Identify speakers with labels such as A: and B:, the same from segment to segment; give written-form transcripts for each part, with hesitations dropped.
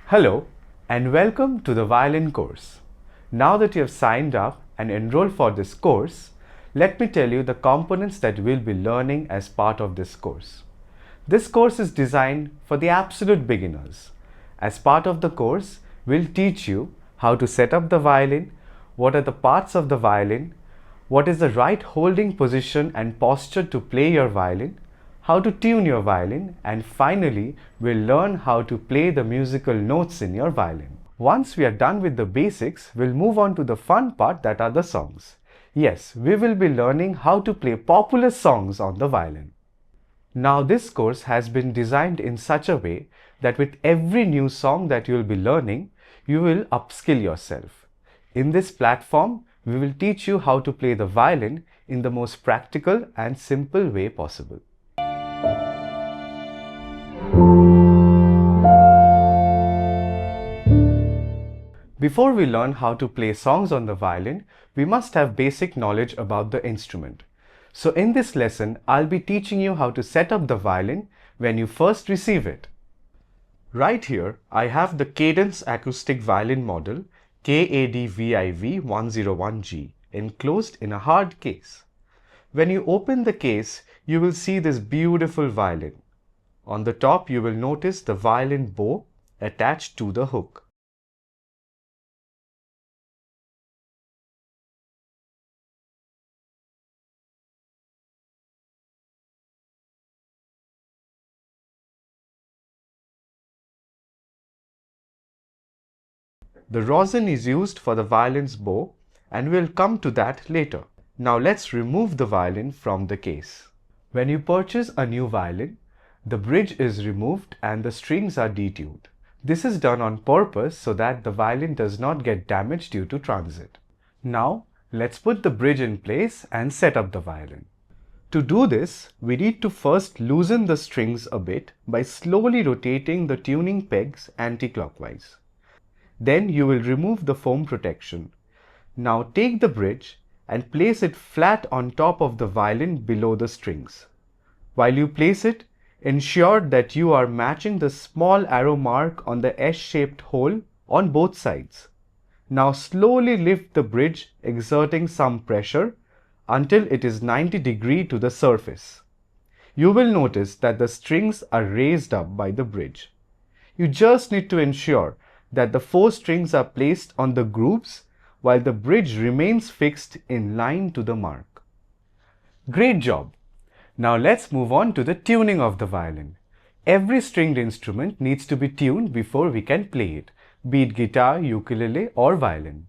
A: Hello and welcome to the violin course. Now that you have signed up and enrolled for this course, let me tell you the components that we'll be learning as part of this course. This course is designed for the absolute beginners. As part of the course, we'll teach you how to set up the violin, what are the parts of the violin, what is the right holding position and posture to play your violin, how to tune your violin, and finally, we'll learn how to play the musical notes in your violin. Once we are done with the basics, we'll move on to the fun part, that are the songs. Yes, we will be learning how to play popular songs on the violin. Now this course has been designed in such a way that with every new song that you will be learning, you will upskill yourself. In this platform, we will teach you how to play the violin in the most practical and simple way possible. Before we learn how to play songs on the violin, we must have basic knowledge about the instrument. So in this lesson, I'll be teaching you how to set up the violin when you first receive it. Right here, I have the Kadence acoustic violin model KADVIV 101G enclosed in a hard case. When you open the case, you will see this beautiful violin. On the top, you will notice the violin bow attached to the hook. The rosin is used for the violin's bow, and we'll come to that later. Now let's remove the violin from the case. When you purchase a new violin, the bridge is removed and the strings are detuned. This is done on purpose so that the violin does not get damaged due to transit. Now let's put the bridge in place and set up the violin. To do this, we need to first loosen the strings a bit by slowly rotating the tuning pegs anti-clockwise. Then you will remove the foam protection. Now take the bridge and place it flat on top of the violin below the strings. While you place it, ensure that you are matching the small arrow mark on the S-shaped hole on both sides. Now slowly lift the bridge, exerting some pressure until it is 90 degrees to the surface. You will notice that the strings are raised up by the bridge. You just need to ensure that the 4 strings are placed on the grooves while the bridge remains fixed in line to the mark. Great job! Now let's move on to the tuning of the violin. Every stringed instrument needs to be tuned before we can play it, be it guitar, ukulele or violin.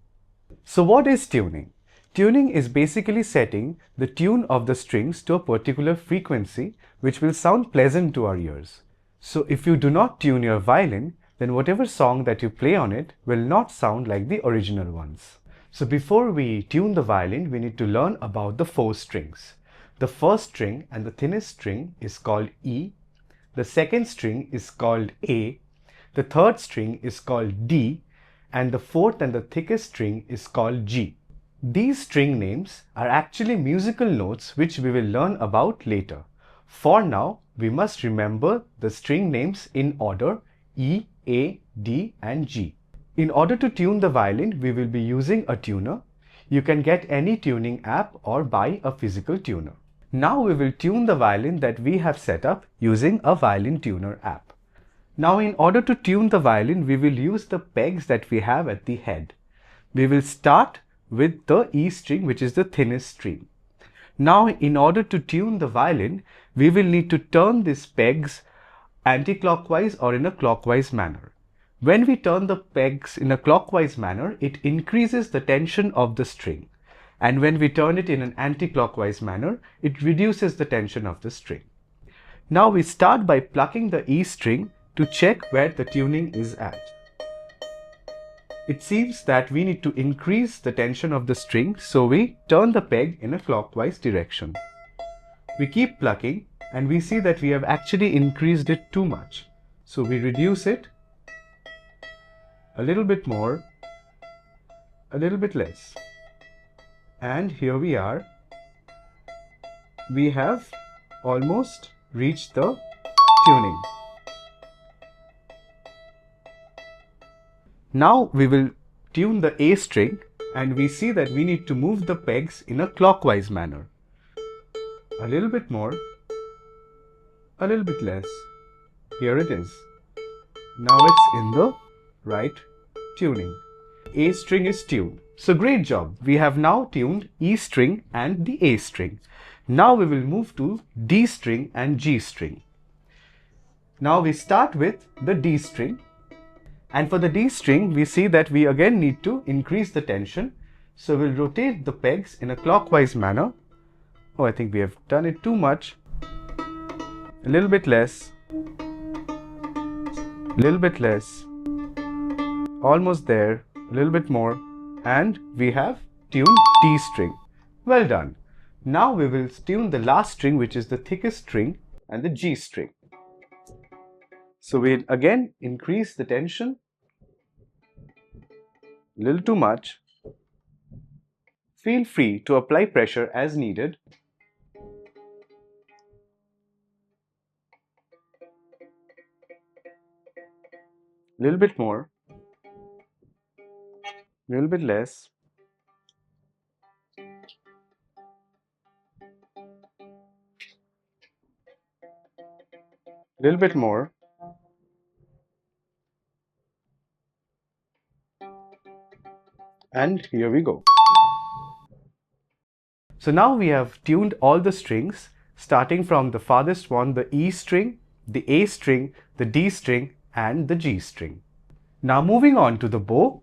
A: So what is tuning? Tuning is basically setting the tune of the strings to a particular frequency which will sound pleasant to our ears. So if you do not tune your violin, then whatever song that you play on it will not sound like the original ones. So before we tune the violin, we need to learn about the 4 strings. The first string and the thinnest string is called E. The second string is called A. The third string is called D. And the fourth and the thickest string is called G. These string names are actually musical notes which we will learn about later. For now, we must remember the string names in order E, A, D and G. In order to tune the violin, we will be using a tuner. You can get any tuning app or buy a physical tuner. Now we will tune the violin that we have set up using a violin tuner app. Now in order to tune the violin, we will use the pegs that we have at the head. We will start with the E string, which is the thinnest string. Now in order to tune the violin, we will need to turn these pegs anti-clockwise or in a clockwise manner. When we turn the pegs in a clockwise manner, it increases the tension of the string. And when we turn it in an anti-clockwise manner, it reduces the tension of the string. Now we start by plucking the E string to check where the tuning is at. It seems that we need to increase the tension of the string, so we turn the peg in a clockwise direction. We keep plucking and we see that we have actually increased it too much. So we reduce it a little bit more, a little bit less. And here we are. We have almost reached the tuning. Now we will tune the A string, and we see that we need to move the pegs in a clockwise manner. A little bit more, a little bit less. Here it is. Now it's in the right tuning. A string is tuned. So great job. We have now tuned E string and the A string. Now we will move to D string and G string. Now we start with the D string. And for the D string, we see that we again need to increase the tension. So we'll rotate the pegs in a clockwise manner. Oh, I think we have done it too much. A little bit less. A little bit less. Almost there. A little bit more. And we have tuned D string. Well done. Now we will tune the last string, which is the thickest string, and the G string. So we'll again increase the tension. A little too much. Feel free to apply pressure as needed. A little bit more. A little bit less. A little bit more. And here we go. So now we have tuned all the strings, starting from the farthest one, the E string, the A string, the D string, and the G string. Now moving on to the bow.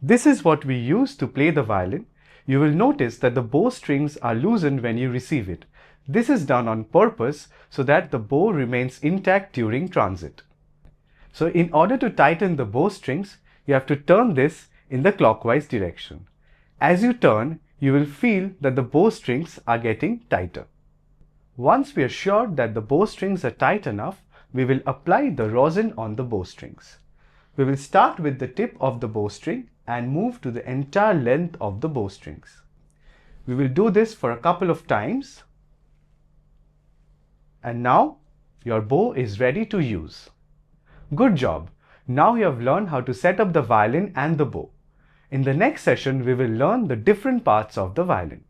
A: This is what we use to play the violin. You will notice that the bow strings are loosened when you receive it. This is done on purpose so that the bow remains intact during transit. So in order to tighten the bow strings, you have to turn this in the clockwise direction. As you turn, you will feel that the bow strings are getting tighter. Once we are sure that the bow strings are tight enough, we will apply the rosin on the bow strings. We will start with the tip of the bowstring and move to the entire length of the bowstrings. We will do this for a couple of times. And now your bow is ready to use. Good job! Now you have learned how to set up the violin and the bow. In the next session, we will learn the different parts of the violin.